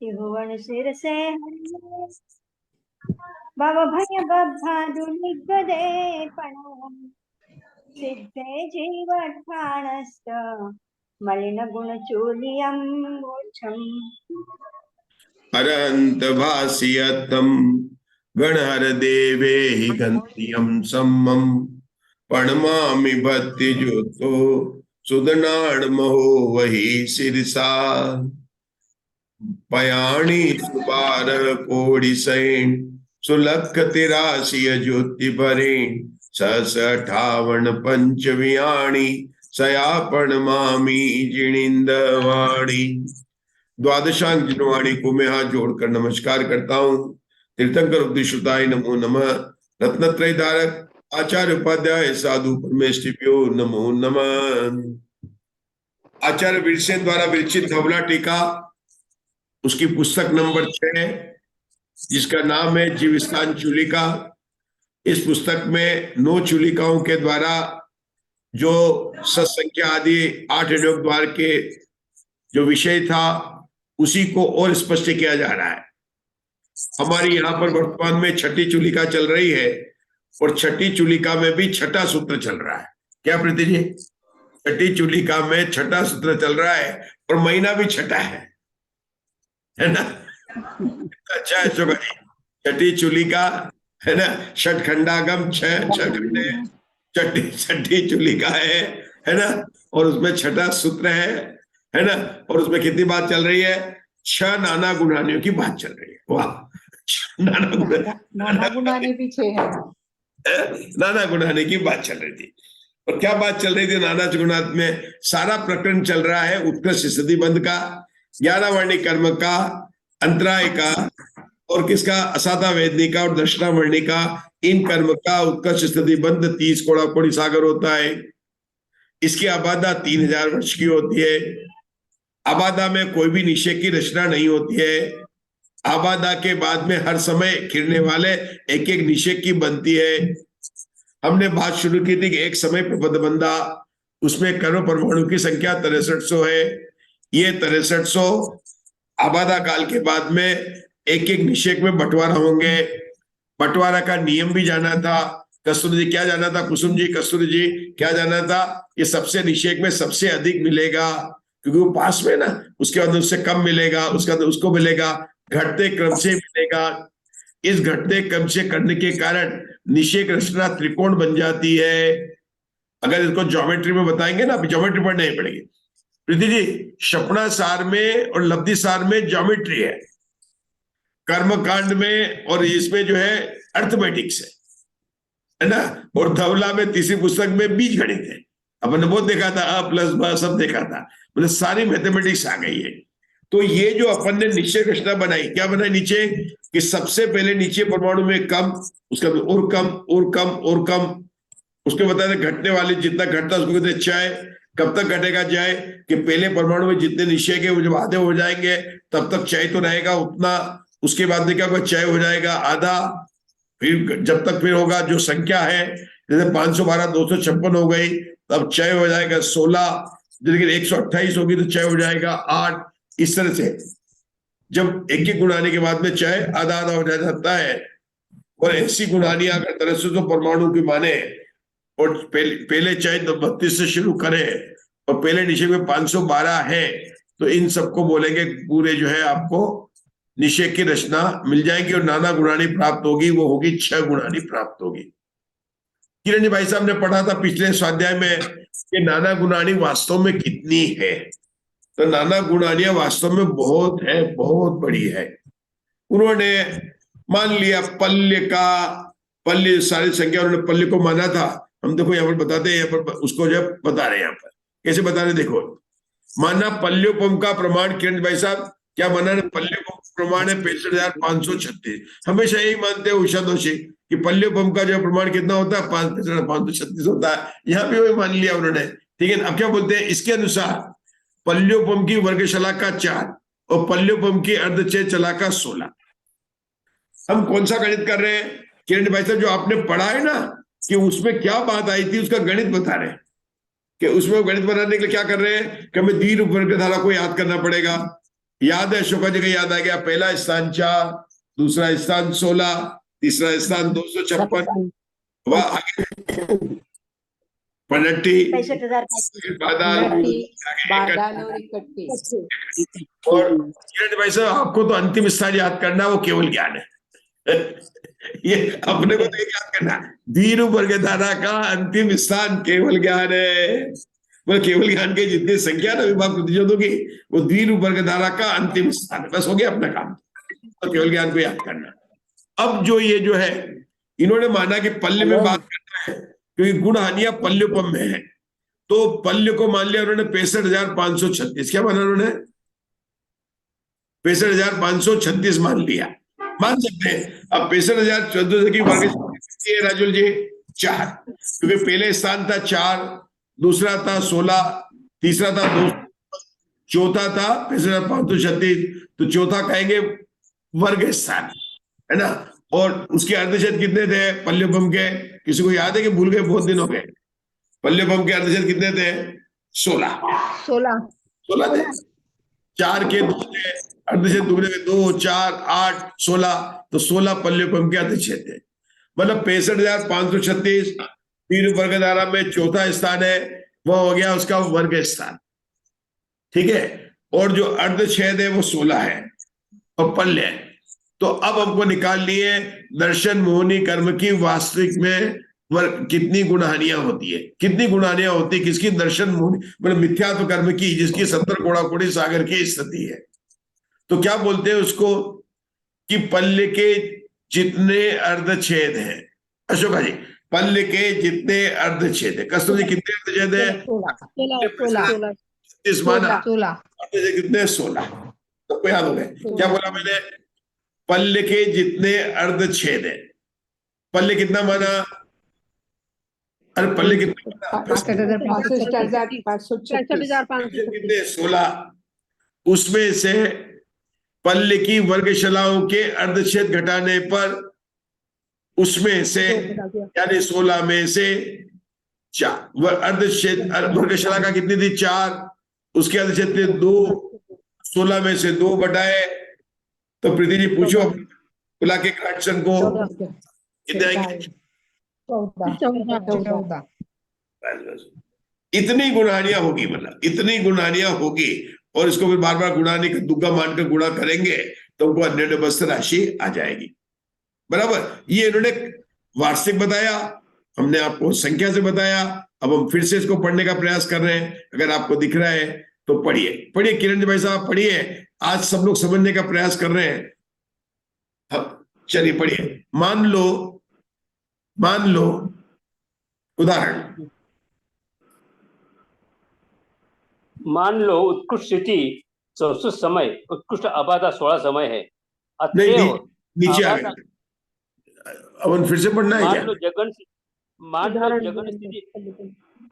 त्रिभुवन सिर से भव भय बद्धादुनिगदे प्रणव सिद्धे जीवठाणस्त मलिन गुण चूलियम मोक्षम। अरंत भाष्यतम गणहर देवे हि गंत्यम सम्मम प्रणमामि भक्ति ज्योतो सुदनाड़ महो वही सिरसा पयाणी सुबार कोड़ि सैन सुलख तिरासिय ज्योति भरेण सहस 58 पंचवियाणी सयापण मामी जिणिंद वाणी। द्वादशांग जिनवाणी को मैं हाथ जोड़कर नमस्कार करता हूँ। तीर्थंकर उपदेशुताय नमो नमः। रत्नत्रय धारक आचार्य उपाध्याय साधु परमेष्टिभ्यो नमो नमः। आचार्य वीरसेन द्वारा विरचित धवला टीका, उसकी पुस्तक नंबर 6 जिसका नाम है जीवस्थान चूलिका। इस पुस्तक में 9 चूलिकाओं के द्वारा जो सत्संख्या आदि 8 योग द्वार के जो विषय था उसी को और स्पष्ट किया जा रहा है। हमारी यहाँ पर वर्तमान में 6ठी चूलिका चल रही है और 6ठी चूलिका में भी 6ठा सूत्र चल रहा है। क्या प्रीति जी? 6ठी चूलिका में 6ठा सूत्र चल रहा है और महीना भी 6ठा है ना? अच्छा है शोभा जी। 6ठी चूलिका है ना, षटखंडागम 6 खंडे 6ठी चूलिका है ना, और उसमें 6ठा सूत्र है ना, और उसमें कितनी बात चल रही है? 6 नाना गुणानियों की बात चल रही है। वाह, नाना गुणाने पीछे है, नाना गुणाने की बात चल रही थी। और क्या बात चल रही थी नाना गुणात में? सारा प्रकरण चल रहा है उत्कृष्ट सिद्धि बंध का, 11 वर्णी कर्म का, अंतराय का, और किसका? असाधा वेदनी का और दक्षिणा वर्णी का। इन कर्म का उत्कृष्ट स्थिति बंध 30 कोड़ा कोड़ी सागर होता है। इसकी आबादा 3000 वर्ष की होती है। आबादा में कोई भी निषेध की रचना नहीं होती है। आबादा के बाद में हर समय खिरने वाले एक एक निषेध की बनती है। हमने बात शुरू की थी कि एक समय पे पदबंधा, उसमें कर्म परमाणु की संख्या 6300 है। ये 6300 आबादा काल के बाद में एक एक निषेध में बंटवारा होंगे। बंटवारा का नियम भी जाना था। कस्तूरी जी क्या जाना था? कुसुम जी, कस्तूरी जी क्या जाना था? ये सबसे निषेध में सबसे अधिक मिलेगा क्योंकि वो पास में ना, उसके बाद उससे कम मिलेगा, उसके बाद उसको मिलेगा, घटते क्रम से मिलेगा। इस घटते क्रम से करने के कारण निषेध रचना त्रिकोण बन जाती है। अगर इसको ज्योमेट्री में बताएंगे ना, अभी ज्योमेट्री पढ़ना ही पड़ेगी प्रीति जी। शपना सार में और लब्धि सार में ज्योमेट्री है, कर्मकांड में और इसमें जो है अर्थमेटिक्स है ना, और धवला में तीसरी पुस्तक में बीज गणित है। अपन ने बहुत देखा था, अ प्लस ब सब देखा था, मतलब सारी मैथमेटिक्स आ गई है। तो ये जो अपन ने नीचे रचना बनाई, क्या बनाई नीचे? कि सबसे पहले नीचे परमाणु में कम, उसका और कम और कम और कम, उसके बताते घटने वाले जितना घटता उसको कहते क्षय। कब तक घटेगा क्षय? कि पहले परमाणु में जितने निश्चय के वो जब आधे हो जाएंगे तब तक क्षय तो रहेगा उतना। उसके बाद में क्या होगा? क्षय हो जाएगा आधा। फिर जब तक फिर होगा जो संख्या है, जैसे 512 256 हो गई, तब क्षय हो जाएगा 16। लेकिन 128 होगी तो क्षय हो जाएगा 8। इस तरह से जब एक एक गुणाने के बाद में क्षय आधा आधा हो जाता है। और ऐसी गुणानी अगर तरह से तो परमाणु की माने और पहले चाहे तो 32 से शुरू करें और पहले निषेध में 512 है, तो इन सबको बोलेंगे पूरे जो है आपको निषेध की रचना मिल जाएगी और नाना गुणानी प्राप्त होगी। वो होगी 6 गुणानी प्राप्त होगी। किरण जी भाई साहब ने पढ़ा था पिछले स्वाध्याय में कि नाना गुणानी वास्तव में कितनी है। तो नाना गुणानियां वास्तव में बहुत है, बहुत बड़ी है। उन्होंने मान लिया पल्य का, पल्य सारी संख्या उन्होंने पल्य को माना था। हम देखो यहाँ पर बताते हैं, यहाँ पर उसको जब बता रहे हैं, यहाँ पर कैसे बता रहे देखो। माना पल्योपम का प्रमाण, किरण भाई साहब क्या माना? पल्योपम प्रमाण है 65,536। हमेशा यही मानते हैं उषा दोषी कि पल्योपम का जो प्रमाण कितना होता है? 65,536 होता है। यहाँ भी वही मान लिया उन्होंने। ठीक है, अब क्या बोलते हैं? इसके अनुसार पल्योपम की वर्गशला का 4 और पल्योपम की अर्धचय चला का 16। हम कौन सा गणित कर रहे हैं किरण भाई साहब? जो आपने पढ़ा है ना कि उसमें क्या बात आई थी उसका गणित बता रहे हैं। कि उसमें गणित बनाने के लिए क्या कर रहे हैं कि हमें द्विरूप वर्ग धारा को याद करना पड़ेगा। याद है अशोका जी का, याद आ गया। पहला स्थान 4, दूसरा स्थान 16, तीसरा स्थान 256, वह आगे पनट्टी, 65,000 बादाल, नटी, आगे बादाल और इकट्ठी। और किरण भाई साहब, आपको तो अंतिम स्थान याद करना है, वो केवल ज्ञान है। ये अपने को तो याद करना, धीर वर्ग धारा का अंतिम स्थान केवल ज्ञान है। मतलब केवल ज्ञान के जितनी संख्या ना विभाग प्रतिशतों की, वो द्विर वर्ग धारा का अंतिम स्थान है। बस हो गया अपना काम, तो केवल ज्ञान को याद करना। अब जो ये जो है, इन्होंने माना कि पल्य में बात करना है, क्योंकि गुण हानिया पल्योपम में है, तो पल्य को मान लिया उन्होंने 65,536। क्या माना उन्होंने? 65,536 मान लिया, मान सकते हैं। अब 65,014 की वर्ग कितनी है राजुल जी? 4, क्योंकि पहले स्थान था 4, दूसरा था 16, तीसरा था 2, चौथा था 65,536, तो चौथा कहेंगे वर्ग स्थान, है ना। और उसके अर्धशत कितने थे पल्योपम के? किसी को याद है कि भूल गए? बहुत दिन हो गए। पल्योपम के अर्धशत कितने थे? 16 थे। 4 के 2 थे, अर्धशत दुगने में 2, 4, 8, 16, तो 16 पल्योपम के अर्धशत थे। मतलब 65,536 तीन वर्ग धारा में चौथा स्थान है, वह हो गया उसका वर्ग स्थान, ठीक है। और जो अर्धछेद है वो 16 है और पल्य है। तो अब हमको निकालनी है दर्शन मोहनी कर्म की वास्तविक में कितनी गुणहानियां होती है। कितनी गुणहानियां होती है किसकी? दर्शन मोहनी मतलब मिथ्यात्व कर्म की, जिसकी 70 कोड़ा सागर की स्थिति है। तो क्या बोलते हैं उसको कि पल्य के जितने अर्धछेद हैं, अशोका जी, पल्य के जितने अर्धछेद है, कस्तूरी जी कितने अर्धछेद है? 36 माना, 16। कितने? 16। सबको याद हो गए? क्या बोला मैंने? पल्य के जितने अर्धछेद है। पल्य कितना माना? अरे पल्य कितना? 65,536। कितने? 16। उसमें से पल्य की वर्गशलाओं के अर्धछेद घटाने पर उसमें से यानी 16 में से 4 अर्धछेद, वर्गशला का कितनी थी? 4, उसके अर्धछेद थे 2, 16 में से 2 बटाए, तो प्रीति जी पूछो बुला के क्राइटसन को कितने आएंगे? 14। इतनी गुणहानियां होगी, मतलब इतनी गुणहानियां होगी, और इसको फिर बार बार गुणाने का दुग्गा मानकर गुणा करेंगे तो उनको अन्य राशि आ जाएगी, बराबर। ये इन्होंने वार्षिक बताया, हमने आपको संख्या से बताया। अब हम फिर से इसको पढ़ने का प्रयास कर रहे हैं। अगर आपको दिख रहा है तो पढ़िए, पढ़िए किरण जी भाई साहब पढ़िए। आज सब लोग समझने का प्रयास कर रहे हैं। चलिए पढ़िए। मान लो उदाहरण, मान लो उत्कृष्ट स्थिति 64 समय, उत्कृष्ट आबादा 16 समय है। नहीं अतएव नीचे आ आबादा- गए। अब फिर से पढ़ना है क्या? मान लो जगन स्थिति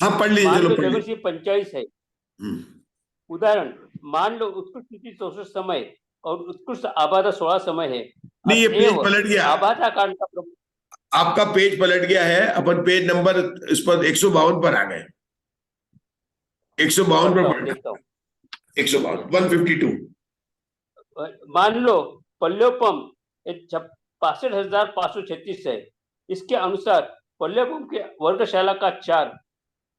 हाँ पढ़ लीजिए, मान चलो लो पढ़ जगन लीजिए। स्थिति 45 है। उदाहरण, मान लो उत्कृष्ट स्थिति 64 समय और उत्कृष्ट आबादा 16 समय है। नहीं ये पेज पलट गया, आबादा कांड का आपका पेज पलट गया है। अपन पेज नंबर इस पर 152 पर आ गए। 152 पर देखता हूँ। 152 152। मान लो पल्योपम 65,536 है। इसके अनुसार पल्योपम के वर्गशाला का 4,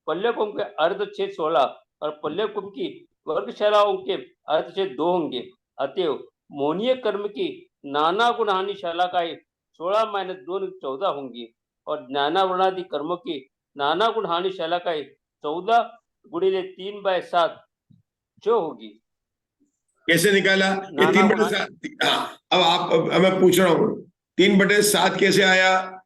पल्योपम के अर्धछेद 16 और पल्योपम की वर्गशालाओं के अर्धछेद 2 होंगे। अतएव मोहनीय कर्म की नाना गुणहानि शालाकाएं 16 - 2 14 होंगी और नाना वर्णादि कर्मों की नाना गुणहानि शालाकाएं 14 × 3/7 जो होगी। कैसे निकाला ये? 3/7। हाँ अब आप, अब मैं पूछ रहा हूं 3/7 कैसे आया?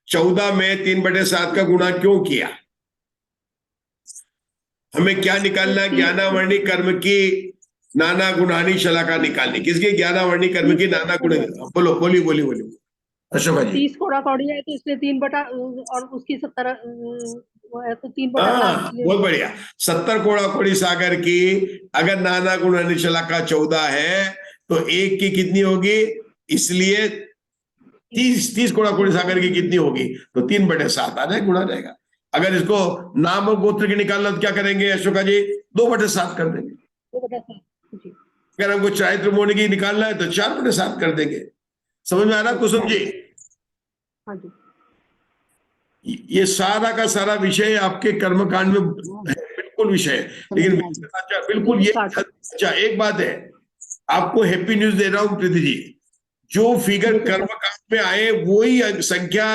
14 में 3/7 का गुणा क्यों किया? हमें क्या निकालना? ज्ञानावर्णी कर्म की नाना गुणानी शलाका निकालनी। किसकी? ज्ञानावर्णी कर्म की नाना गुण। बोलो बोली अशोका जी। 30 कोड़ा कौड़ी है तो इसलिए 3 बटा और उसकी 70 वो है तो 3 बटा हाँ बहुत बढ़िया। 70 कोड़ा सागर की अगर नाना गुणानी शलाका 14 है तो 1 की कितनी होगी? इसलिए 30 कोड़ा सागर की कितनी होगी? तो 3/7 आ जाए, गुणा जाएगा। अगर इसको नाम और गोत्र की निकालना तो क्या करेंगे अशोका जी? 2/7 कर देंगे। 2/7 जी। अगर हमको चारित्र मोहनी की निकालना है तो 4/7 कर देंगे। समझ में आ रहा कुसुम जी? हाँ जी। ये सारा का सारा विषय आपके कर्मकांड में है, बिल्कुल विषय है। लेकिन अच्छा बिल्कुल ये अच्छा एक बात है, आपको हैप्पी न्यूज दे रहा हूं प्रीति जी, जो फिगर कर्मकांड में आए वही संख्या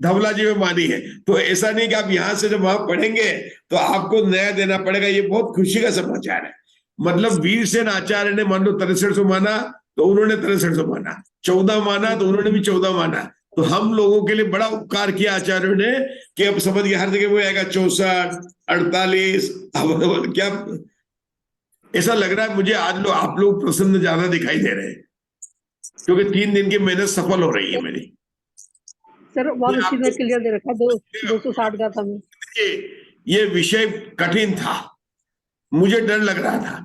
धवला जी में मानी है। तो ऐसा नहीं कि आप यहां से जब वहां पढ़ेंगे तो आपको नया देना पड़ेगा। ये बहुत खुशी का समाचार है। मतलब वीरसेन आचार्य ने मान लो 6300 माना तो उन्होंने 6300 माना, 14 माना तो उन्होंने भी 14 माना। तो हम लोगों के लिए बड़ा उपकार किया आचार्यों ने कि अब समझ गए हर जगह वो आएगा 64, 48। क्या ऐसा लग रहा है मुझे आज आप लोग प्रसन्न ज्यादा दिखाई दे रहे हैं क्योंकि 3 दिन की मेहनत सफल हो रही है मेरी। सर बहुत अच्छी तरह क्लियर दे रखा है। 260 का था। ये विषय कठिन था, मुझे डर लग रहा था,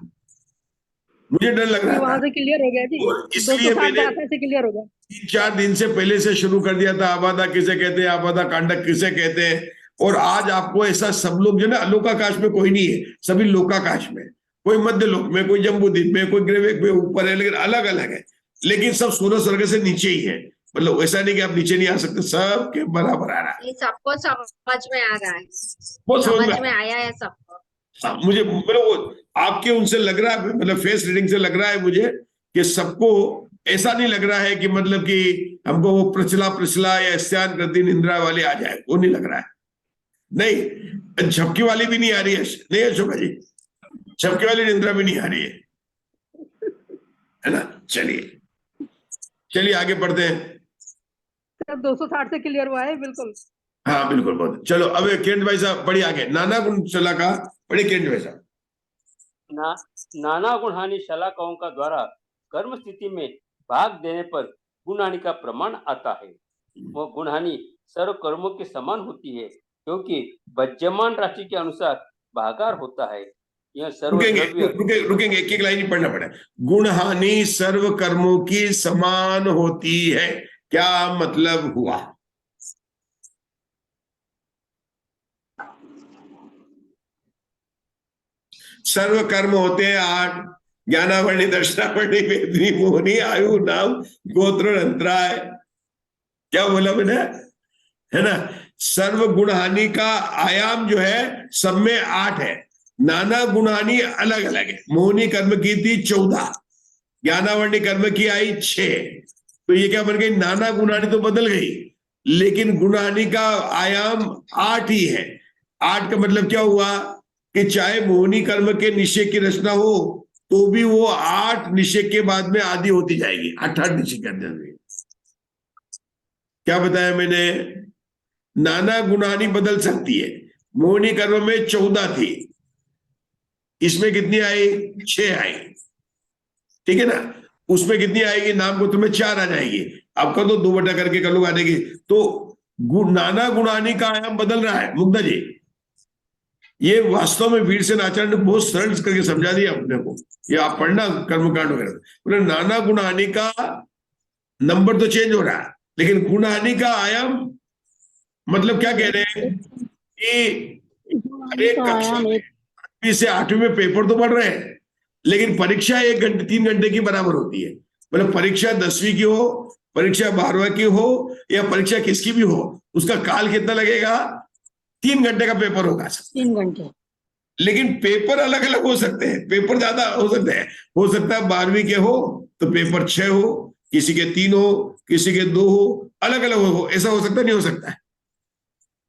मुझे डर लग रहा वहां था। से क्लियर हो गया जी। इसलिए 260 का था से क्लियर हो गया। 3-4 दिन से पहले से शुरू कर दिया था। आबादा किसे कहते हैं, आबादा कांडक किसे कहते हैं। और आज आपको ऐसा सब लोग जो ना लोकाकाश में कोई नहीं है, सभी लोकाकाश में, कोई मध्य लोक में, कोई जम्बूद्वीप में, कोई ग्रेवेक में ऊपर है, लेकिन अलग अलग है। लेकिन सब 16 स्वर्ग से नीचे ही है। मतलब ऐसा नहीं कि आप नीचे नहीं आ सकते, सबके बराबर आ रहा है। ये सबको समझ में आ रहा है, बहुत समझ में आया है सबको। हाँ, मुझे मतलब वो आपके उनसे लग रहा है, मतलब फेस रीडिंग से लग रहा है मुझे कि सबको ऐसा नहीं लग रहा है कि मतलब कि हमको वो प्रचला या स्त्यान कृति निंद्रा वाली आ जाए, वो नहीं लग रहा है। नहीं, झपकी वाली भी नहीं आ रही है, नहीं अशोका जी, झपकी वाली निंद्रा भी नहीं आ रही है ना। चलिए आगे बढ़ते हैं। सर 260 से क्लियर हुआ है बिल्कुल। हाँ बिल्कुल, बहुत चलो। अब किरण भाई साहब पढ़िए आगे, नाना गुण चला का पढ़िए किरण भाई साहब। नाना गुणहानि शलाकाओं का द्वारा कर्म स्थिति में भाग देने पर गुणहानि का प्रमाण आता है। वह गुणहानि सर्व कर्मों के समान होती है क्योंकि वज्यमान राशि के अनुसार भागार होता है। यह सर्व रुकेंगे एक लाइन ही पढ़ना पड़े। गुणहानि सर्व कर्मों की समान होती है, क्या मतलब हुआ? सर्व कर्म होते हैं 8, ज्ञानावरणी, दर्शनावरणी, वेदनी, मोहनी, आयु, नाम, गोत्र, अंतराय। क्या बोला मैंने, है ना। सर्व गुणहानि का आयाम जो है सब में 8 है। नाना गुणहानि अलग अलग है। मोहनी कर्म की थी 14, ज्ञानावरणी कर्म की आई 6। तो ये क्या बन गई, नाना गुणहानि तो बदल गई, लेकिन गुणहानि का आयाम 8 ही है। 8 का मतलब क्या हुआ कि चाहे मोहनी कर्म के निश्चय की रचना हो तो भी वो 8 निश्चय के बाद में आदि होती जाएगी, 8 निश्चय कर देंगे। क्या बताया मैंने, नाना गुणानी बदल सकती है। मोहनी कर्म में 14 थी, इसमें कितनी आई, 6 आई, ठीक है ना। उसमें कितनी आएगी, नाम गोत्र में 4 आ जाएगी। आपका तो 2 बटा करके कर लो आ जाएगी। तो नाना गुणानी का आयाम बदल रहा है मुग्धा जी। ये वास्तव में वीरसेन आचार्य ने बहुत सरल करके समझा दिया अपने को। ये आप पढ़ना कर्मकांड वगैरह, नाना गुणानी का नंबर तो चेंज हो रहा है लेकिन गुणहानि का आयाम, मतलब क्या कह रहे हैं कि हरेक कक्षा में से 8वीं में पेपर तो पढ़ रहे हैं लेकिन परीक्षा 1 घंटे 3 घंटे की बराबर होती है। मतलब परीक्षा 10वीं की हो, परीक्षा 12वीं की हो या परीक्षा किसकी भी हो, उसका काल कितना लगेगा, 3 घंटे का पेपर होगा, 3 घंटे। लेकिन पेपर अलग अलग हो सकते हैं, पेपर ज्यादा हो सकते हैं। हो सकता है 12वीं के हो तो पेपर 6 हो, किसी के 3 हो, किसी के 2 हो, अलग अलग हो। ऐसा हो सकता नहीं हो सकता है,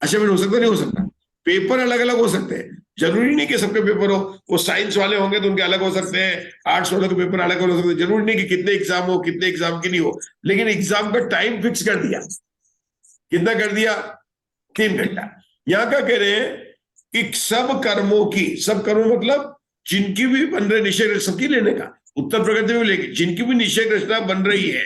अशेमेंट हो सकता नहीं हो सकता। पेपर अलग अलग हो सकते हैं, जरूरी नहीं कि सबके पेपर हो। वो साइंस वाले होंगे तो उनके अलग हो सकते हैं, आर्ट्स वाले के पेपर अलग हो सकते हैं। जरूरी नहीं कि कितने एग्जाम हो, कितने एग्जाम की नहीं हो, लेकिन एग्जाम का टाइम फिक्स कर दिया। कितना कर दिया, 3 घंटा। यहां क्या कह रहे हैं कि सब कर्मों की, सब कर्म मतलब जिनकी भी बन रहे निश्चय, सबकी लेने का उत्तर प्रकृति में लेके, जिनकी भी निश्चय रचना बन रही है,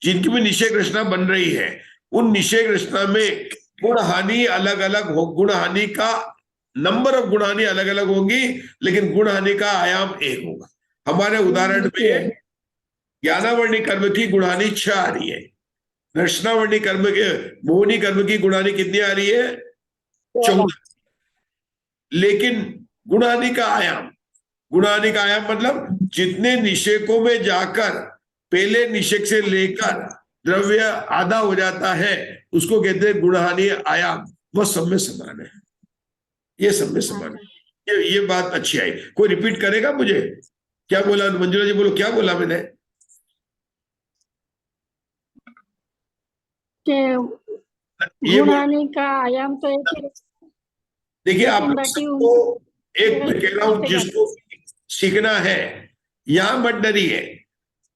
जिनकी भी निश्चय रचना बन रही है, उन निश्चय रचना में गुणहानि अलग अलग हो। गुणहानि का नंबर ऑफ गुणहानि अलग अलग होंगी लेकिन गुणहानि का आयाम 1 होगा। हमारे उदाहरण में ज्ञानावरणी कर्म की गुणहानि 6 आ रही है, दर्शनावरणी कर्म के, मोहनी कर्म की गुणहानि कितनी आ रही है, 14। लेकिन गुणहानि का आयाम, गुणहानि का आयाम मतलब जितने निषेकों में जाकर पहले निषेक से लेकर द्रव्य आधा हो जाता है उसको कहते हैं गुणहानि आयाम। वह सब में समान है, ये सब में समान है। ये बात अच्छी आई। कोई रिपीट करेगा मुझे? क्या बोला मंजुला जी? बोलो क्या बोला मैंने? ये गुणहानि का आयाम तो एक ही देखिए, आप लेकिन लोग बाकी सबको एक मैं कह रहा हूं, जिसको सीखना है यहां मत डरिए।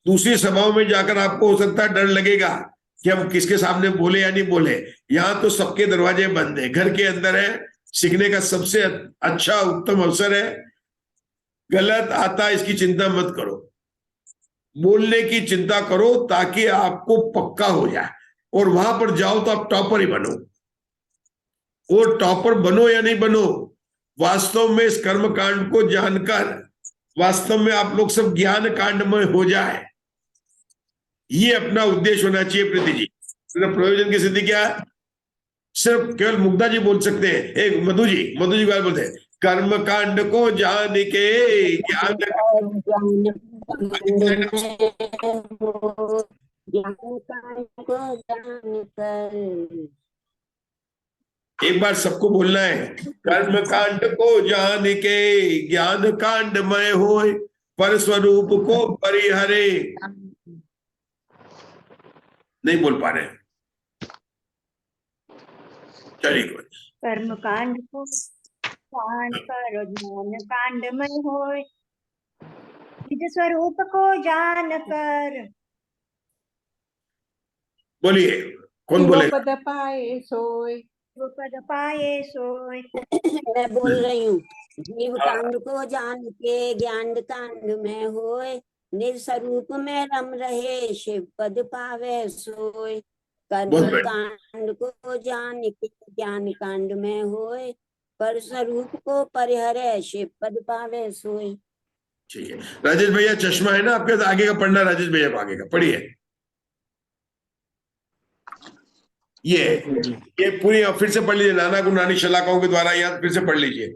दूसरी सभाओं में जाकर आपको हो सकता है डर लगेगा कि हम किसके सामने बोले या नहीं बोले। यहां तो सबके दरवाजे बंद है, घर के अंदर है, सीखने का सबसे अच्छा उत्तम अवसर है। गलत आता इसकी चिंता मत करो, बोलने की चिंता करो ताकि आपको पक्का हो जाए और वहां पर जाओ तो आप टॉपर ही बनो। और टॉपर बनो या नहीं बनो, वास्तव में इस कर्म कांड को जानकर वास्तव में आप लोग सब ज्ञान कांड में हो जाए, ये अपना उद्देश्य होना चाहिए। प्रीति जी, प्रयोजन की सिद्धि क्या है? सिर्फ केवल मुग्धा जी बोल सकते हैं। एक मधु जी बात बोलते हैं, कर्म कांड को जान के ज्ञान एक बार सबको बोलना है, कर्म कांड को जान के ज्ञान कांड में होए, पर स्वरूप को परिहरे। नहीं बोल पा रहे, चलिए। कर्म कांड को जान कर ज्ञान कांड में होए, निज स्वरूप को जान कर। बोलिए, कौन बोले? पद पाए सोए। वो पद पाए सोए। मैं बोल रही हूँ, जीव कांड को जान के ज्ञान कांड में होए, निज स्वरूप में रम रहे शिव पद पावे सोए। कर्म कांड को जान के ज्ञान कांड में होए, पर स्वरूप को परिहरे शिव पद पावे सोए। ठीक है। राजेश भैया चश्मा है ना आपके? आगे का पढ़ना राजेश भैया को, आगे का पढ़िए। ये पूरी फिर से पढ़ लीजिए, नाना गुणानी शलाकाओं के द्वारा, याद फिर से पढ़ लीजिए।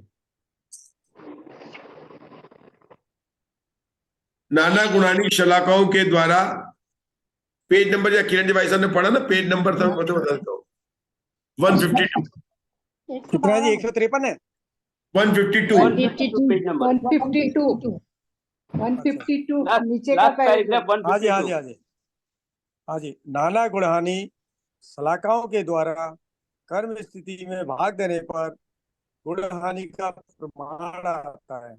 नाना गुणानी शलाकाओं के द्वारा पेज नंबर, या किरण जी भाई साहब ने पढ़ा ना, पेज नंबर था बता दो 152। कितना जी? 153 है। 152 पेज नंबर 152 नीचे का लास्ट पैराग्राफ। पैराग्राफ हाँ जी, हाँ 152। जी, हाँ जी, हाँ जी। नाना गुणहानी सलाकाओं के द्वारा कर्म स्थिति में भाग देने पर गुणहानि का प्रमाण आता है।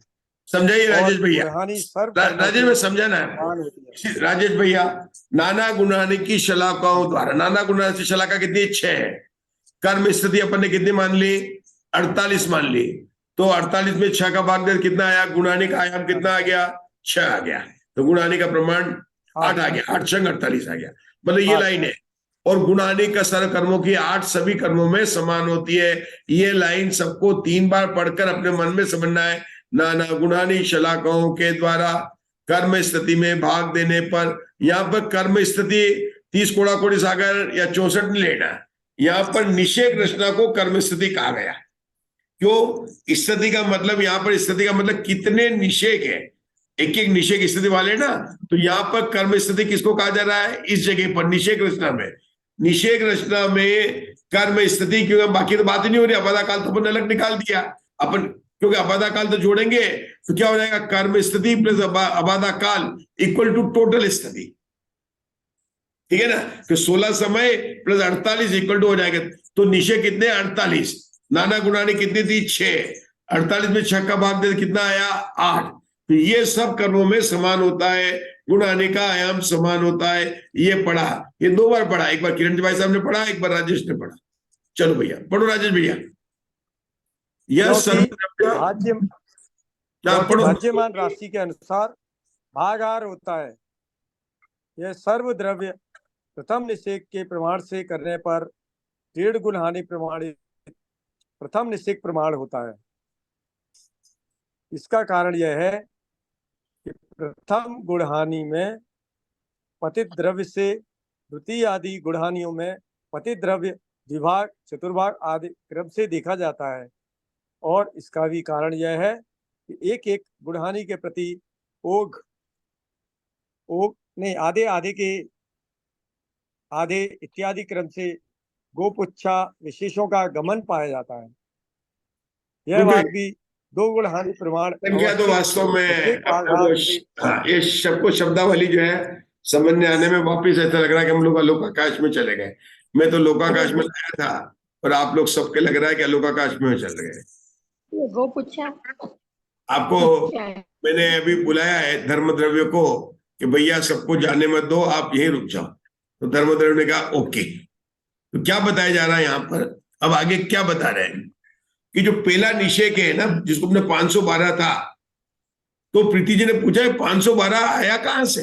समझाइए राजेश भैया। गुणहानि सर्व राजेश में समझाना है प्रमाण होती है। राजेश भैया। नाना गुणानी की शलाकाओं द्वारा, नाना गुणानी की शलाका कितनी? 6 है। कर्म स्थिति अपन ने कितनी मान ली? 48 मान ली। तो 48 में 6 का भाग दे कितना आया? गुणानी का आयाम कितना आ गया? 6 आ गया। तो गुणानी का प्रमाण 8 आ गया। 8 6 48 आ गया। मतलब ये लाइन है। और गुणानी का सर्व कर्मों की 8 सभी कर्मों में समान होती है। ये लाइन सबको 3 बार पढ़कर अपने मन में समझना है। नाना गुणानी शलाकाओं के द्वारा कर्म स्थिति में भाग देने पर, यहाँ पर कर्म स्थिति 30 कोड़ा कोड़ी सागर या 64 नहीं लेना। यहाँ पर निषेक रचना को कर्म स्थिति कहा गया। क्यों? स्थिति का मतलब, यहाँ पर स्थिति का मतलब कितने निषेक है, एक एक निषेक स्थिति वाले ना। तो यहाँ पर कर्म स्थिति किसको कहा जा रहा है? इस जगह पर निषेक रचना में। निषेक रचना में कर्म स्थिति, क्योंकि बाकी तो बात ही नहीं हो रही, अबाधा काल तो अपन अलग निकाल दिया अपन, क्योंकि अबाधा काल तो जोड़ेंगे तो क्या हो जाएगा? कर्म स्थिति प्लस अबाधा काल इक्वल टू टोटल स्थिति। ठीक है ना? तो 16 समय प्लस 48 इक्वल टू हो जाएगा। तो निषेक कितने? 48। नाना गुणानी कितनी थी? 6। 48 में 6 का भाग दे कितना आया? 8। तो ये सब कर्मों में समान होता है, गुणानी का आयाम समान होता है। ये पढ़ा, ये 2 बार पढ़ा, एक बार किरण भाई साहब ने पढ़ा, एक बार राजेश ने पढ़ा। चलो भैया पढ़ो राजेश भैया। यह भाज्यमान राशि के अनुसार भागार होता है। यह सर्व द्रव्य प्रथम निषेक के प्रमाण से करने पर 1.5 गुण हानि प्रमाणित प्रथम निषेक प्रमाण होता है। इसका कारण यह है कि प्रथम गुणहानि में पतित द्रव्य से द्वितीय आदि गुणहानियों में पतित द्रव्य द्विभाग चतुर्भाग आदि क्रम से देखा जाता है। और इसका भी कारण यह है कि एक एक गुणहानि के प्रति ओघ नहीं आधे इत्यादि क्रम से गोपुच्छा विशेषों का गमन पाया जाता है। यह Okay. बात भी दो गुण हानि प्रमाण संख्या तो वास्तव में प्रत्येक भाग हाँ, ये सबको शब्दावली जो है समझ में आने में वापिस ऐसा लग रहा है कि हम लोग अलोकाकाश में चले गए। मैं तो लोकाकाश में गया था और आप लोग सबके लग रहा है कि अलोकाकाश में चल गए। गो पूछा आपको मैंने अभी बुलाया है धर्म द्रव्य को कि भैया सबको जाने मत दो, आप यहीं रुक जाओ। तो धर्म द्रव्य ने कहा ओके। तो क्या बताया जा रहा है यहाँ पर, अब आगे क्या बता रहे हैं कि जो पहला निषेक है ना, जिसको हमने 512 था, तो प्रीति जी ने पूछा 512 आया कहां से?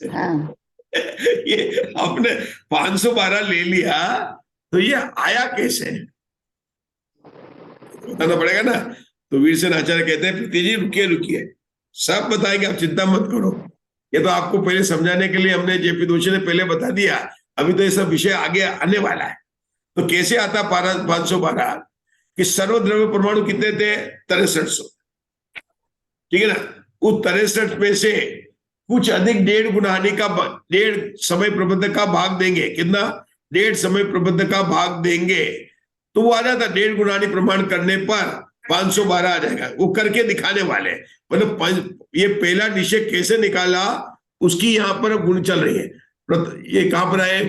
हाँ। ये आपने 512 ले लिया तो ये आया कैसे, बताना पड़ेगा ना। तो वीरसेन आचार्य कहते हैं प्रीति जी रुकिए रुकिए, सब बताएंगे, आप चिंता मत करो। ये तो आपको पहले समझाने के लिए हमने जेपी दोषी ने पहले बता दिया, अभी तो ये सब विषय आगे आने वाला है। तो कैसे आता 512 कि सर्वद्रव्य परमाणु कितने थे? 6300, ठीक है ना। उस 63 में से कुछ अधिक 1.5 गुणहानि का 1.5 समय प्रबंध का भाग देंगे। कितना? 1.5 समय प्रबंध का भाग देंगे तो वो आ जाता 1.5 गुणहानि प्रमाण करने पर 512 आ जाएगा। वो करके दिखाने वाले, मतलब ये पहला निषेध कैसे निकाला उसकी यहाँ पर गुण चल रही है। ये कहां पर आए?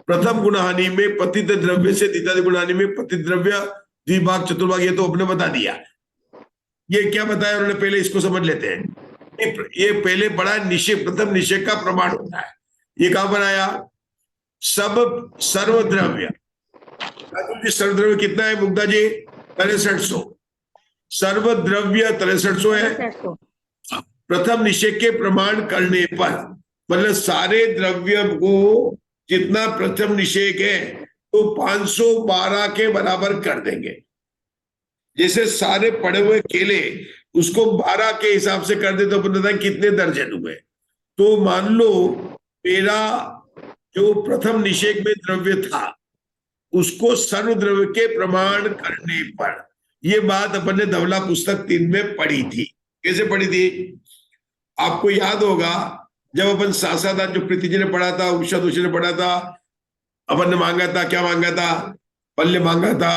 प्रथम गुणहानि में पतित द्रव्य से द्वितीय गुणहानि में पतित द्रव्य द्विभाग चतुर्भाग, ये तो आपने बता दिया। ये क्या बताया उन्होंने, पहले इसको समझ लेते हैं। ये पहले बड़ा निषेध, प्रथम निषेध का प्रमाण होता है। ये कहां पर आया? सब सर्वद्रव्य, सर्वद्रव्य कितना है मुग्धा जी? 6300। सर्वद्रव्य 6300 है। प्रथम निषेध के प्रमाण करने पर, मतलब सारे द्रव्य को जितना प्रथम निषेध है तो 512 के बराबर कर देंगे। जैसे सारे पड़े हुए केले उसको 12 के हिसाब से कर दे तो अपन बताएं कितने दर्जन हुए। तो मान लो मेरा जो प्रथम निषेध में द्रव्य था उसको सर्वद्रव्य के प्रमाण करने पर, ये बात अपन ने धवला पुस्तक 3 में पढ़ी थी। कैसे पढ़ी थी? आपको याद होगा जब अपन सासादान जो प्रीति जी ने पढ़ा था, उषा दोषी ने पढ़ा था, अपन ने मांगा था, क्या मांगा था? पल्ले मांगा था,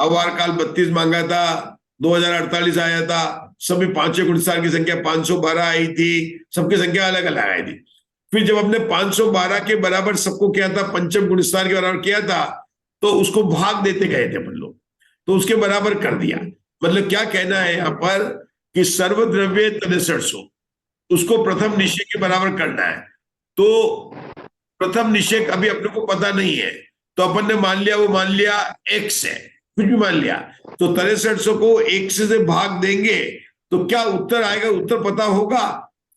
अवार काल 32 मांगा था, 2048 आया था, सभी पांचों गुणस्थान की संख्या 512 आई थी, सबकी संख्या अलग अलग आई थी। फिर जब हमने 512 के बराबर सबको किया था, पंचम गुणस्थान के बराबर किया था, तो उसको भाग देते गए थे अपन लोग, तो उसके बराबर कर दिया। मतलब क्या कहना है यहाँ पर कि सर्वद्रव्य 6300 उसको प्रथम निषेध के बराबर करना है। तो प्रथम निषेध अभी अपने को पता नहीं है, तो अपन ने मान लिया, वो मान लिया x है, कुछ भी मान लिया, तो 6300 को x से भाग देंगे तो क्या उत्तर आएगा? उत्तर पता होगा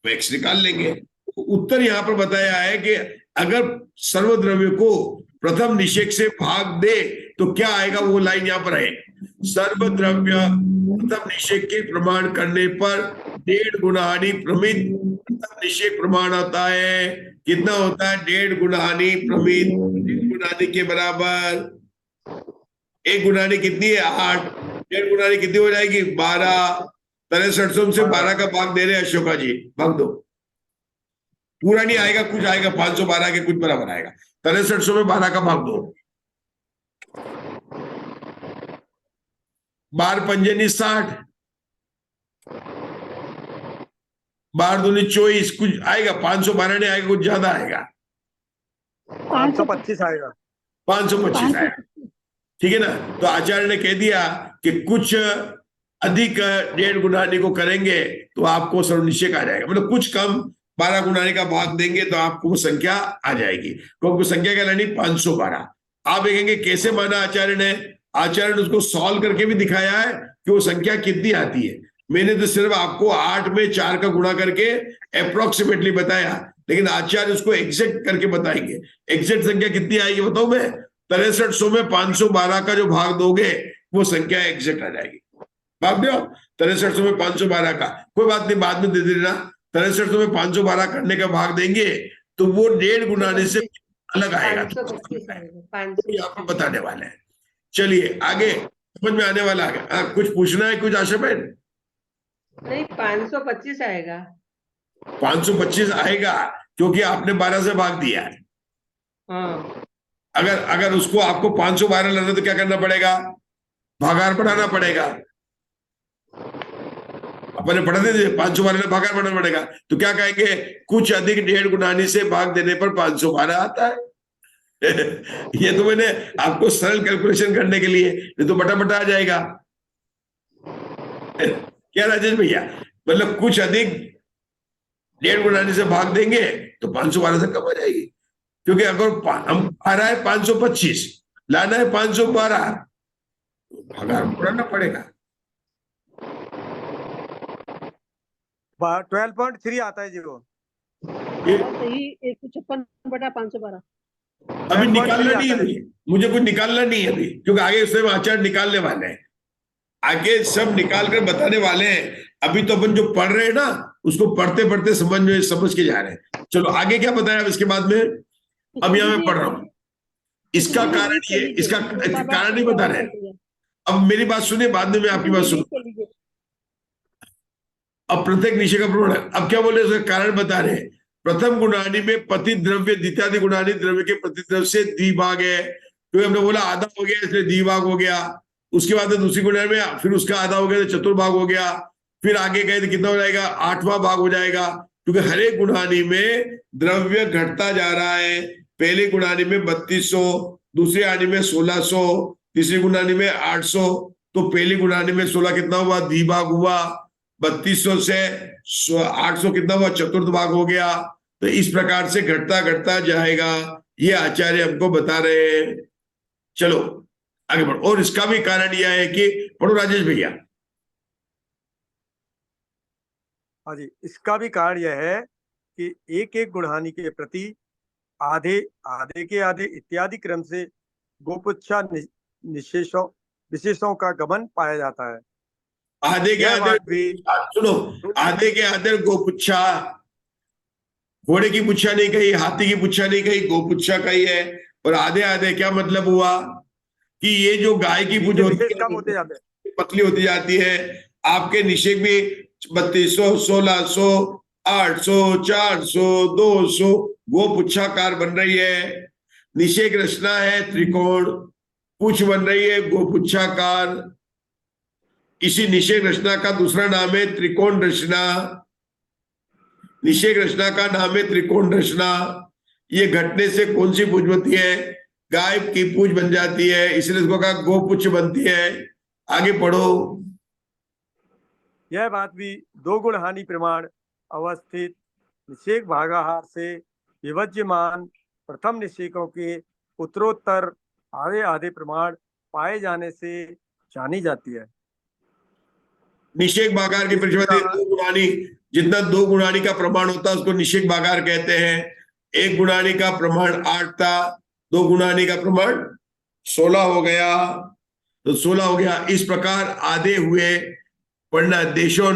तो x निकाल लेंगे। उत्तर यहाँ पर बताया है कि अगर सर्वद्रव्य को प्रथम निषेध से भाग दे तो क्या आएगा, वो लाइन यहाँ पर है। सर्वद्रव्य प्रथम निषेध के प्रमाण करने पर 1.5 गुणहानि प्रमित प्रथम निषेध प्रमाण होता है। कितना होता है? 1.5 गुणहानि प्रमित, 1.5 गुणहानि के बराबर 1 गुणहानि कितनी है? 8। 1.5 गुणहानि कितनी हो जाएगी? 12। 6300 से 12 का भाग दे रहे हैं अशोका जी, भाग दो। पूरा नहीं आएगा, कुछ आएगा, 512 के कुछ बराबर आएगा। 6300 में 12 का भाग दो, 12 पंजे 60, 12 दूनी 24, कुछ आएगा। 512 नहीं आएगा, कुछ ज्यादा आएगा, 525 आएगा। 525 आएगा, ठीक है ना। तो आचार्य ने कह दिया कि कुछ अधिक 1.5 गुणहानि को करेंगे तो आपको सर्वनिषेध आ जाएगा, मतलब कुछ कम 12 गुणहानि का भाग देंगे तो आपको वो संख्या आ जाएगी। क्योंकि संख्या क्या लानी? 512। आप देखेंगे कैसे माना आचार्य ने। आचार्य ने उसको सॉल्व करके भी दिखाया है कि वो संख्या कितनी आती है। मैंने तो सिर्फ आपको 8 में 4 का गुणा करके अप्रोक्सीमेटली बताया, लेकिन आचार्य उसको एग्जैक्ट करके बताएंगे। एग्जैक्ट संख्या कितनी आएगी बताओ मैं? 6300 में 512 का जो भाग दोगे वो संख्या एग्जैक्ट आ जाएगी। भाग दो 6300 में 512 का, कोई बात नहीं, बाद में दे देना। 6300 में 512 करने का भाग देंगे तो वो 1.5 गुणहानि से अलग आएगा, 525 आएगा, ये 525 आपको बताने वाले हैं। चलिए आगे समझ में आने वाला है। कुछ पूछना है कुछ आशा बहन? नहीं, 525 आएगा। 525 आएगा क्योंकि आपने 12 से भाग दिया है। हाँ, अगर अगर उसको आपको 512 लाना तो क्या करना पड़ेगा? भागार बढ़ाना पड़ेगा। अपने पढ़ते थे 512 भागार बढ़ाना पड़ेगा, तो क्या कहेंगे? कुछ अधिक 1.5 गुणानी से भाग देने पर 512 आता है। ये तो मैंने आपको सरल कैलकुलेशन करने के लिए, नहीं तो बटा बटा आ जाएगा। क्या राजेश भैया? मतलब कुछ अधिक 1.5 गुणानी से भाग देंगे तो 512 से कम हो जाएगी, क्योंकि अगर हम आ रहा है 525, लाना है 512, भागार बढ़ाना पड़ेगा। 12.3 आता है जी वो। ये सही, 156/512। अभी निकालना नहीं है मुझे कुछ निकालना नहीं है अभी, क्योंकि आगे उसमें आचार्य निकालने वाले हैं, आगे सब निकाल कर बताने वाले हैं। अभी तो अपन जो पढ़ रहे हैं ना, उसको पढ़ते पढ़ते समझ के जा रहे हैं। चलो आगे क्या बताया अब इसके बाद में? अब यहाँ मैं पढ़ रहा हूं, इसका कारण ये, इसका कारण नहीं बता रहे। अब मेरी बात सुनिए, बाद में मैं आपकी बात सुनूं। अब प्रत्येक निशय का प्रमाण है। अब क्या बोले, उसका कारण बता रहे हैं। प्रथम गुणानी में पति द्रव्य द्वितीयादि गुणानी द्रव्य के प्रतिद्रव्य से द्विभाग है, तो हमने बोला आधा हो गया इसलिए द्विभाग हो गया। उसके बाद दूसरी गुणानी में फिर उसका आधा हो गया तो चतुर्भाग हो गया। फिर आगे गए तो कितना हो जाएगा? 8वां भाग हो जाएगा, क्योंकि हर एक गुणानी में द्रव्य घटता जा रहा है। पहली गुणानी में 3200, दूसरी आनी में 1600, तीसरी गुणानी में 800। तो पहली गुणानी में 16 कितना हुआ? द्विभाग हुआ। 3200 से 800 कितना हुआ? चतुर्थ भाग हो गया। तो इस प्रकार से घटता घटता जाएगा, ये आचार्य हमको बता रहे हैं। चलो आगे बढ़ो। और इसका भी कारण यह है कि, पढ़ो राजेश भैया। हाँ जी, इसका भी कारण यह है कि एक एक गुणहानि के प्रति आधे आधे के आधे इत्यादि क्रम से गोपुच्छा निशेषों विशेषों का गमन पाया जाता है। आधे के आधे सुनो, आधे के आधे गोपुच्छा, घोड़े की पुच्छा नहीं कही, हाथी की पुच्छा नहीं कही, गोपुच्छा कही है। और आधे आधे क्या मतलब हुआ कि ये जो गाय की पुछ होती है पतली होती जाती है। आपके निषेक में 3200, 1600, 800, 400, 200 गोपुच्छाकार बन रही है। निषेक रचना है त्रिकोण, पुछ बन रही है गोपुच्छाकार। इसी निषेक रचना का दूसरा नाम है त्रिकोण रचना। निषेक रचना का नाम है त्रिकोण रचना। ये घटने से कौन सी पूछ बनती है? गाय की पूछ बन जाती है, इसलिए इसको कहा गोपुच्छ बनती है। आगे पढ़ो। यह बात भी दो गुण हानि प्रमाण अवस्थित निषेक भागाहार से विभज्यमान प्रथम निषेकों के उत्तरोत्तर आधे आधे प्रमाण पाए जाने से जानी जाती है। निषेक भागार की परिभाषा दो गुणानी, जितना दो गुणानी का प्रमाण होता है उसको निषेक भागार कहते हैं। एक गुणानी का प्रमाण 8 था, दो गुणानी का प्रमाण 16 हो गया, तो 16 हो गया। इस प्रकार आधे हुए पढ़ना है। देशों,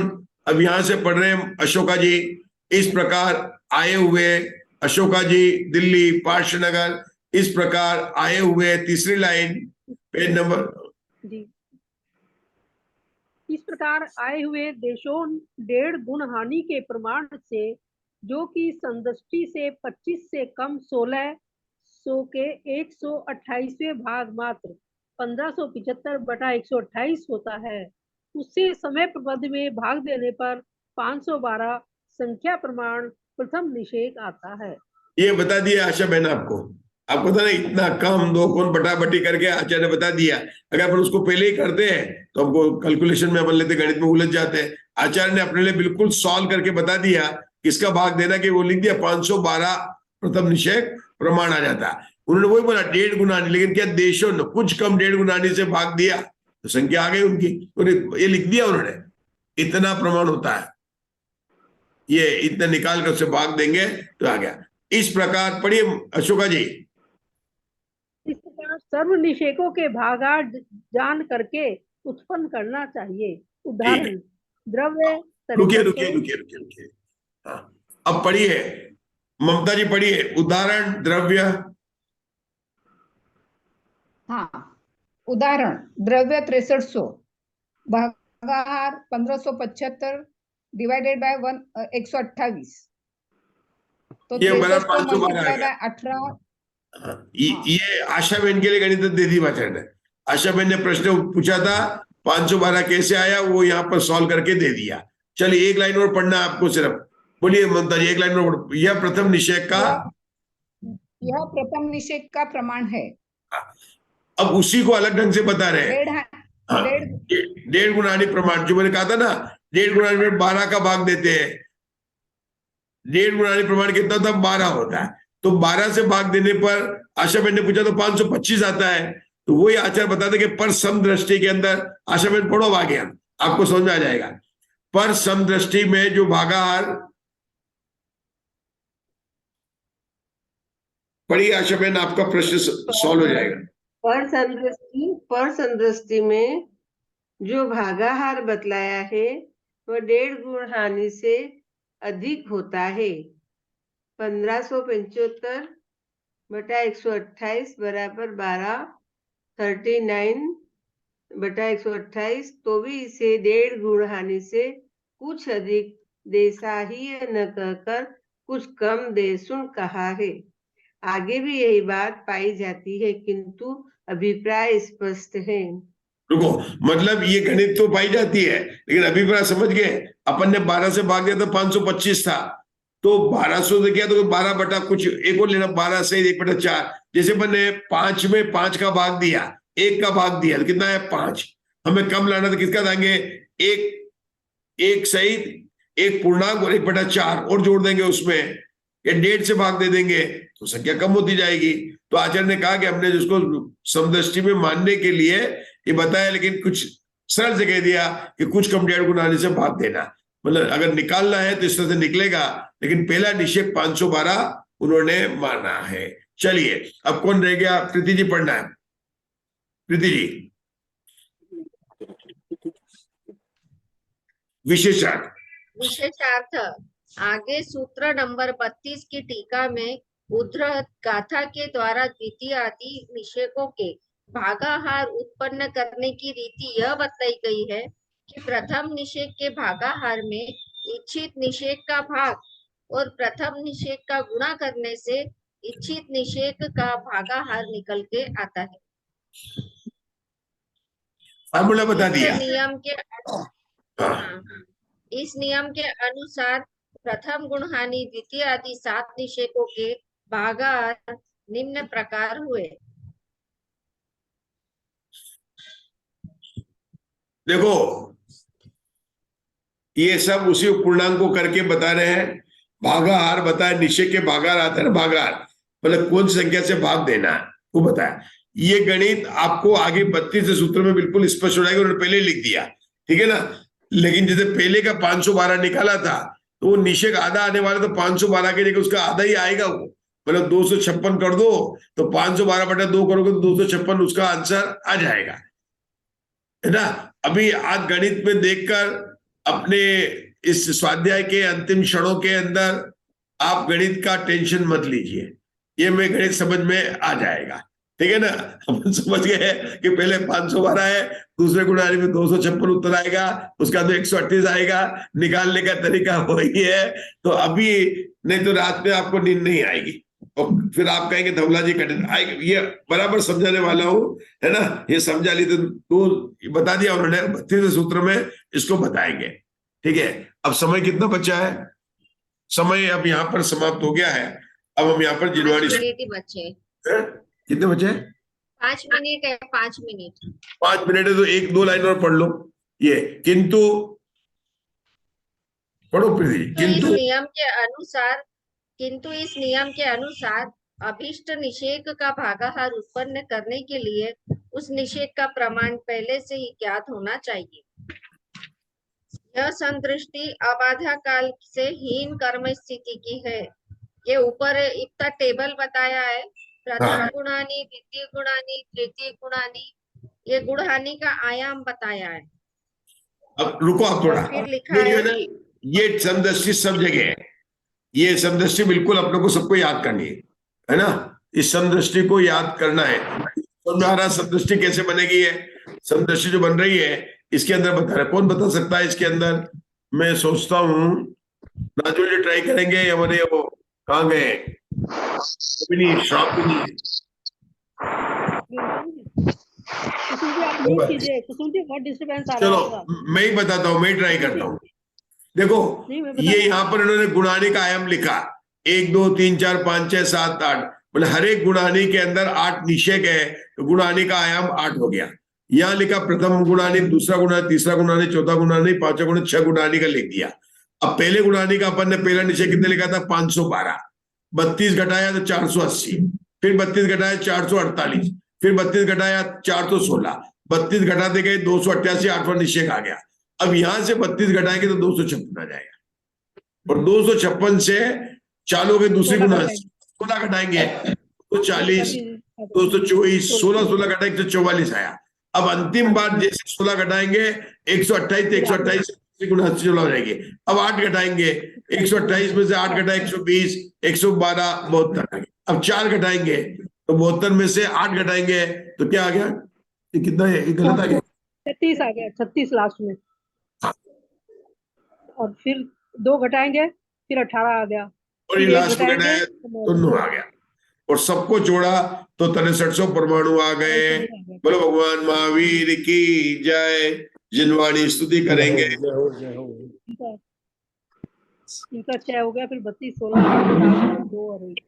अब यहां से पढ़ रहे हैं अशोका जी। इस प्रकार आए हुए अशोका जी, दिल्ली पार्श्वनगर, इस प्रकार आए हुए। तीसरी लाइन पेज नंबर जी। इस प्रकार आए हुए देशों 1.5 गुण हानि के प्रमाण से, जो कि संदृष्टि से 25 से कम 1600 के 128वें भाग मात्र 1575/128 होता है, उससे समय प्रबंध में भाग देने पर 512 संख्या प्रमाण प्रथम निषेक आता है। ये बता दिया आशा बहन आपको पता नहीं, इतना कम दो कौन बटाबटी करके आचार्य बता दिया। अगर अपन उसको पहले ही करते हैं तो हमको कैलकुलेशन में अपन लेते, गणित में उलझ जाते हैं। आचार्य ने अपने लिए बिल्कुल सॉल्व करके बता दिया किसका भाग देना, कि वो लिख दिया 512 प्रथम निषेक प्रमाण आ जाता है। उन्होंने वही बोला 1.5 गुणानी, लेकिन क्या देशों ने कुछ कम 1.5 गुणानी से भाग दिया तो संख्या आ गई उनकी, ये लिख दिया उन्होंने, इतना प्रमाण होता है, ये इतना निकाल कर उसे भाग देंगे तो आ गया। इस प्रकार पढ़िए अशोका जी। इस प्रकार सर्व निषेकों के भागार जान करके उत्पन्न करना चाहिए। उदाहरण द्रव्य। रुकिए। हाँ, अब पढ़िए ममता जी, पढ़िए। उदाहरण द्रव्य हाँ, उदाहरण द्रव्य 6300 भागाहार 1575 डिवाइडेड बाय 128, तो ये बराबर 6300 512 आ मल्टीप्लाई गया। बाय 18। ये आशा बहन के लिए गणित दे दी बाचन ने। आशा बहन ने प्रश्न पूछा था 512 कैसे आया, वो यहाँ पर सॉल्व करके दे दिया। चलिए एक लाइन और पढ़ना है आपको सिर्फ। बोलिए ममता जी, एक लाइन और। यह प्रथम निषेक का, यह प्रथम निषेक का प्रमाण है। अब उसी को अलग ढंग से बता रहे हैं। हाँ, डेढ़ गुणानी प्रमाण जो मैंने कहा था ना, डेढ़ गुणानी में 12 का भाग देते हैं। डेढ़ गुणानी प्रमाण कितना था? 12 होता है। तो 12 से भाग देने पर आशा बहन ने पूछा तो 525 आता है। तो वही आचार्य बताते कि पर समदृष्टि के अंदर, आशा बहन पढ़ो आगे, आपको समझ में आ जाएगा। पर समदृष्टि में जो भागाहार, पढ़िए आशा बहन, आपका प्रश्न सॉल्व हो जाएगा। पर संदृष्टि में जो भागाहार बतलाया है वह 1.5 गुण हानि से अधिक होता है। 1575 बटा 128 बराबर 12, 39 बटा 128, तो भी इसे 1.5 गुण हानि से कुछ अधिक देसाहीय न कहकर कुछ कम देसुन कहा है। आगे भी यही बात पाई जाती है, किंतु अभिप्राय स्पष्ट है। रुको, मतलब ये गणित तो पाई जाती है, लेकिन अभिप्राय समझ गए। अपन ने 12 से भाग दिया तो 525 था, तो 1200 से किया तो 12 बटा कुछ एक और लेना, 12 से 1/4। जैसे अपन ने 5 में 5 का भाग दिया, 1 का भाग दिया, तो कितना है? 5। हमें कम लाना तो किसका देंगे? एक सहित एक पूर्णांक और 1/4 और जोड़ देंगे उसमें, या 1.5 से भाग दे देंगे तो संख्या कम होती जाएगी। तो आचार्य ने कहा कि हमने जिसको समदृष्टि में मानने के लिए ये बताया, लेकिन कुछ सरल से कह दिया कि कुछ कम 1.5 गुना से भाग देना। मतलब अगर निकालना है तो इस तरह से निकलेगा, लेकिन पहला निषेक 512 उन्होंने माना है। चलिए अब कौन रह गया? प्रीति जी पढ़ना है। प्रीति जी, विशेषार्थ। आगे सूत्र नंबर 32 की टीका में उद्धृत गाथा के द्वारा द्वितीय आदि निषेकों के भागाहार उत्पन्न करने की रीति यह बताई गई है कि प्रथम निषेक के भागाहार में इच्छित निषेक का भाग और प्रथम निषेक का गुणा करने से इच्छित निषेक का भागाहार निकल के आता है। फॉर्मूला बता दिया। इस नियम के अनुसार प्रथम गुण हानि द्वितीय आदि 7 निषेकों के भागाहार निम्न प्रकार हुए। देखो, ये सब उसी पूर्णांक को करके बता रहे हैं। भागाहार बताया, निषेक के भागाहार आता है ना, भागाहार मतलब कौन सी संख्या से भाग देना है वो बताया। ये गणित आपको आगे 32 सूत्र में बिल्कुल स्पष्ट हो जाएगा, उन्होंने पहले लिख दिया, ठीक है ना। लेकिन जैसे पहले का 512 निकाला था तो वो निषेक आधा आने वाला, तो 512 के जगह उसका आधा ही आएगा वो, मतलब 256 कर दो तो 512 बटा 2 करोगे तो 256 उसका आंसर आ जाएगा, है ना। अभी आज गणित में देखकर अपने इस स्वाध्याय के अंतिम क्षणों के अंदर आप गणित का टेंशन मत लीजिए, ये में गणित समझ में आ जाएगा, ठीक है ना। हम समझ गए कि पहले 512 है, दूसरे गुणानी में 256 उत्तर आएगा, उसका तो 138 आएगा, निकालने का तरीका वही है। तो अभी नहीं तो रात में आपको नींद नहीं आएगी और फिर आप कहेंगे धवला जी कठिन आएगी। ये बराबर समझाने वाला हूं, है ना। ये समझा ली तो बता दिया उन्होंने, 32 सूत्र में इसको बताएंगे, ठीक है। अब समय कितना बचा है? समय अब यहाँ पर समाप्त हो गया है। अब हम यहाँ पर जिनवाड़ी बच्चे कितने बचे? 5 मिनट है। 5 मिनट 5 मिनट है तो 1-2 लाइन और पढ़ लो। ये किंतु पढ़ो प्रीति। किंतु इस नियम के अनुसार अभिष्ट निषेक का भागाहार उत्पन्न करने के लिए उस निषेक का प्रमाण पहले से ही ज्ञात होना चाहिए। यह संदृष्टि अबाधा काल से हीन कर्म स्थिति की है। ये ऊपर इतना टेबल बताया है, प्रथम गुणानी, द्वितीय गुणानी, तृतीय गुणानी, ये गुणहानि का आयाम बताया है। अब रुको आप थोड़ा, फिर लिखा है ये समदृष्टि सब जगह है। ये समदृष्टि बिल्कुल अपने को सबको याद करनी है ना। इस समदृष्टि को याद करना है। समझ में आ रहा समदृष्टि कैसे बनेगी? है समदृष्टि जो बन रही है इसके अंदर बता रहा है, कौन बता सकता है इसके अंदर? मैं सोचता हूँ राजू जी ट्राई करेंगे या मेरे वो कहाँ गए? श्रावणी कुसुम जी आप म्यूट कीजिए। कुसुम जी बहुत डिस्टरबेंस आ रहा है आपका। चलो मैं ही बताता हूँ, मैं ही ट्राई करता हूँ। देखो नहीं, मैं बता ये यहाँ पर इन्होंने गुणानी का आयाम लिखा 1 2 3 4 5 6 7 8, मतलब हर एक गुणानी के अंदर 8 निषेक है, तो गुणानी का आयाम 8 हो गया। यहाँ लिखा प्रथम गुणानी, दूसरा गुणानी, तीसरा गुणानी, चौथा गुणानी, पांचवा गुणानी, 6 गुणानी का लिख दिया। अब पहले गुणानी का अपन ने पहला निषेक कितने लिखा था? 512। 32 घटाया तो 480, फिर 32 घटाया 448, फिर 32 घटाया 416, 32 घटाते गए 288, 8वां निषेक आ गया। अब यहां से 32 घटाएंगे तो 256 आ जाएगा, और 256 से चालू के दूसरी गुना 16 घटाएंगे तो 40, 224, 16 घटाएंगे तो 44 आया। अब अंतिम बार जैसे 16 घटाएंगे 128, 128 गुना 80 हो जाएगी। अब 8 घटाएंगे, 128 में से 8 घटाए 120, 112, 72। अब 4 घटाएंगे तो 72 में से 8 घटाएंगे तो क्या आ गया? ये कितना है? ये गलत आ गया, 36 आ गया, 36 लास्ट में। और फिर 2 घटाएंगे फिर 18 आ गया, और ये लास्ट में घटाया तो 9 आ गया, और सबको जोड़ा तो 6300 परमाणु आ गए। बोलो भगवान महावीर की जय। जिनवाणी स्तुति करेंगे। इनका 6 हो गया, फिर 32 16 2 और 1।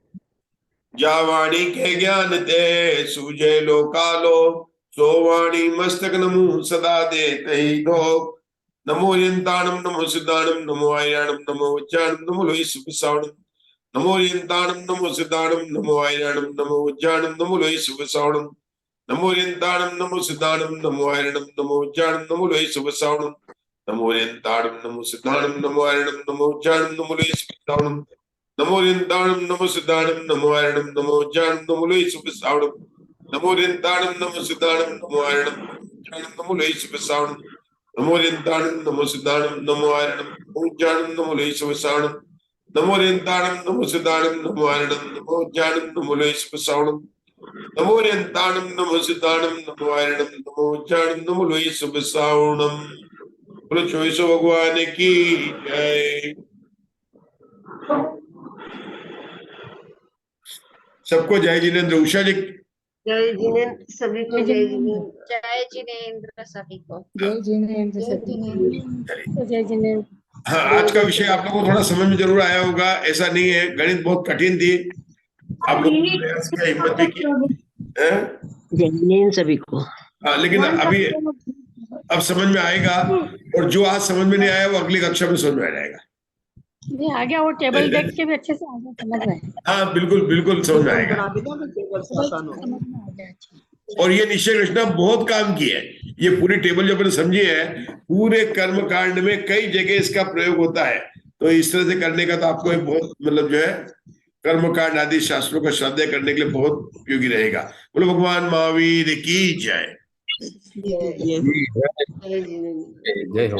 जावाणी के ज्ञान ते सूझे लोकालो, सोवाणी मस्तक नमो सदा देते ही दो। नमो यंताणम नमो सिद्धाणम नमो आयरणम नमो उज्जाणम नमो लोई सुबसावणम। नमो यंताणम नमो सिद्धाणम नमो आयरणम नमो उज्जाणम नमो लोई सुबसावणम। नमो यंताणम नमो सिद्धाणम नमो आयरणम नमो उज्जाणम नमो लोई सुबसावणम। नमो यंताणम नमो सिद्धाणम नमो आयरणम नमो उज्जाणम नमो लोई सुबसावणम। नमो यंताणम नमो सिद्धाणम नमो आयरणम नमो उज्जाणम नमो लोई सुबसावणम। नमो यंताणम नमो सिद्धाणम नमो आयरणम नमो लोई सुबसावणम। नमो यंताणम नमो सिद्धाणम नमो आयरणम नमो उज्जाणम नमो लोई सुबसावणम। नमो यंताणम नमो सिद्धाणम नमो आयरणम नमो उज्जाणम नमो लोई सुबसावणम। नमो यंताणम नमो सिद्धाणम नमो आयरणम नमो उज्जाणम नमो लोई सुबसावणम। बोलो चौसो भगवान की जय। सबको जय जिनेन्द्र। उषा जी जय जिनेन्द्र सभी को, जय जिनेन्द्र। जय जिनेन्द्र सभी को। जय जिनेन्द्र सती। जय जिनेन्द्र। हाँ, आज का विषय आप लोगों को थोड़ा समझ में जरूर आया होगा, ऐसा नहीं है गणित बहुत कठिन थी, आप लोगों ने प्रयास किया, हिम्मत भी की। जय जिनेन्द्र सभी को। हाँ, लेकिन अभी अब समझ में आएगा, और जो आज समझ में नहीं आया वो अगली कक्षा में समझ में आ जाएगा। ये आ गया, वो टेबल देख के भी अच्छे से आ गया, समझ में। हाँ बिल्कुल बिल्कुल समझ में आएगा। और ये निश्चय रचना बहुत काम की है। ये पूरी टेबल जो अपने समझी है, पूरे कर्म कांड में कई जगह इसका प्रयोग होता है, तो इस तरह से करने का तो आपको एक बहुत मतलब जो है कर्म कांड आदि शास्त्रों का श्रद्धा करने के लिए बहुत उपयोगी रहेगा। बोलो भगवान महावीर की जय। जय जिनेन्द्र। जय हो।